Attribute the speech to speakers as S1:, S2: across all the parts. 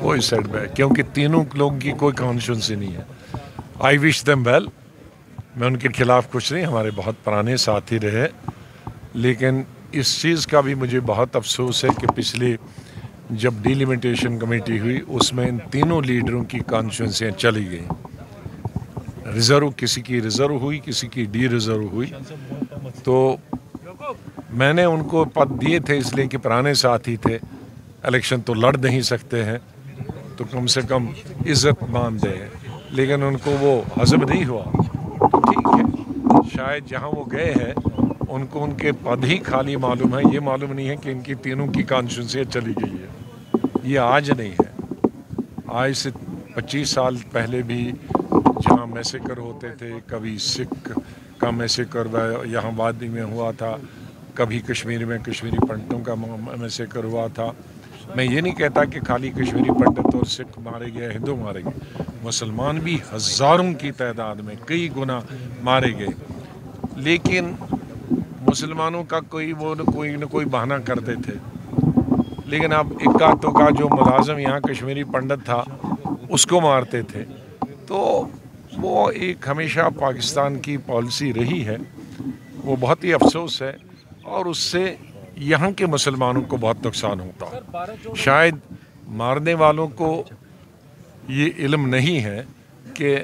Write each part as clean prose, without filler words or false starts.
S1: कोई सेटबैक, क्योंकि तीनों लोगों की कोई कॉन्स्टिट्यूंसी नहीं है। I wish them well. मैं उनके खिलाफ कुछ नहीं, हमारे बहुत पुराने साथी रहे, लेकिन इस चीज़ का भी मुझे बहुत अफसोस है कि पिछले जब डिलिमिटेशन कमेटी हुई उसमें इन तीनों लीडरों की कॉन्स्टिट्यूंसियाँ चली गई। रिज़र्व, किसी की रिज़र्व हुई, किसी की डी रिज़र्व हुई। तो मैंने उनको पद दिए थे इसलिए कि पुराने साथी थे, इलेक्शन तो लड़ नहीं सकते हैं, तो कम से कम इज्जत मान दें, लेकिन उनको वो हज़म नहीं हुआ। तो ठीक है, शायद जहाँ वो गए हैं उनको उनके पद ही खाली मालूम है, ये मालूम नहीं है कि इनकी तीनों की कॉन्स्टिट्यूंसी चली गई है। ये आज नहीं है, आज से 25 साल पहले भी जहाँ मैसेकर होते थे, कभी सिख का मैसेकर यहाँ वादी में हुआ था, कभी कश्मीर में कश्मीरी पंडितों का मैसेकर हुआ था। मैं ये नहीं कहता कि खाली कश्मीरी पंडित और सिख मारे गए, हिंदू मारे गए, मुसलमान भी हज़ारों की तादाद में कई गुना मारे गए, लेकिन मुसलमानों का कोई न कोई बहाना करते थे। लेकिन अब इक्का दुक्का जो मुलाजिम यहाँ कश्मीरी पंडित था उसको मारते थे। तो वो एक हमेशा पाकिस्तान की पॉलिसी रही है, वो बहुत ही अफसोस है, और उससे यहाँ के मुसलमानों को बहुत नुकसान होता है। शायद मारने वालों को ये इल्म नहीं है कि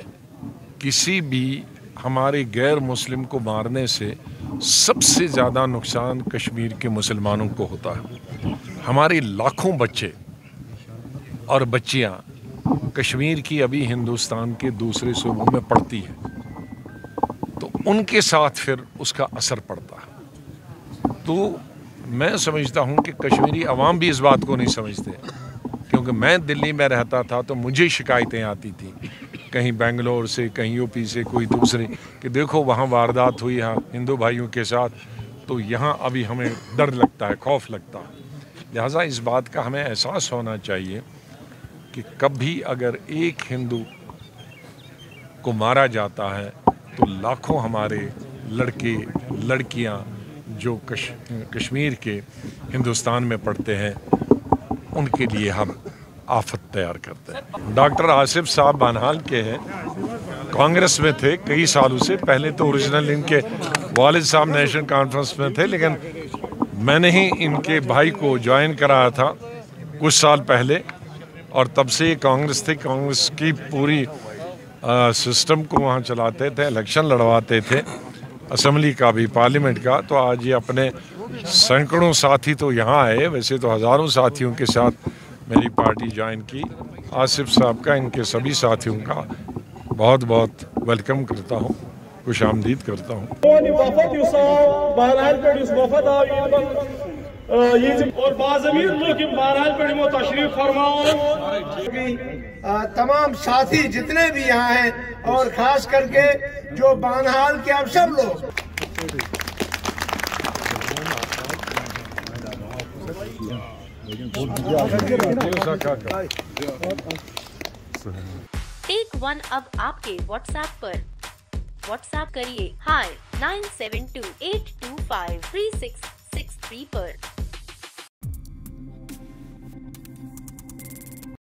S1: किसी भी हमारे गैर मुस्लिम को मारने से सबसे ज़्यादा नुकसान कश्मीर के मुसलमानों को होता है। हमारे लाखों बच्चे और बच्चियाँ कश्मीर की अभी हिंदुस्तान के दूसरे सूबों में पढ़ती है, तो उनके साथ फिर उसका असर पड़ता है। तो मैं समझता हूँ कि कश्मीरी अवाम भी इस बात को नहीं समझते, क्योंकि मैं दिल्ली में रहता था तो मुझे शिकायतें आती थी कहीं बेंगलोर से, कहीं यूपी से, कोई दूसरे, कि देखो वहाँ वारदात हुई है हिंदू भाइयों के साथ, तो यहाँ अभी हमें डर लगता है, खौफ लगता है। लिहाजा इस बात का हमें एहसास होना चाहिए कि कभी अगर एक हिंदू को मारा जाता है तो लाखों हमारे लड़के लड़कियां जो कश्मीर के हिंदुस्तान में पढ़ते हैं उनके लिए हम आफत तैयार करते हैं। डॉक्टर आसिफ साहब बानहाल के हैं, कांग्रेस में थे कई सालों से। पहले तो ओरिजिनल इनके वालिद साहब नेशनल कॉन्फ्रेंस में थे, लेकिन मैंने ही इनके भाई को ज्वाइन कराया था कुछ साल पहले, और तब से ये कांग्रेस थे। कांग्रेस की पूरी सिस्टम को वहाँ चलाते थे, इलेक्शन लड़वाते थे, असेंबली का भी, पार्लियामेंट का। तो आज ये अपने सैकड़ों साथी तो यहाँ आए, वैसे तो हज़ारों साथियों के साथ मेरी पार्टी ज्वाइन की। आसिफ साहब का, इनके सभी साथियों का बहुत बहुत वेलकम करता हूँ, खुश आमदीद करता हूँ।
S2: तमाम साथी जितने भी यहाँ हैं, और खास करके जो बानहाल के आप सब लोग,
S3: टेक वन अब आपके व्हाट्सएप पर। व्हाट्सएप करिए हाय 9728253663 पर।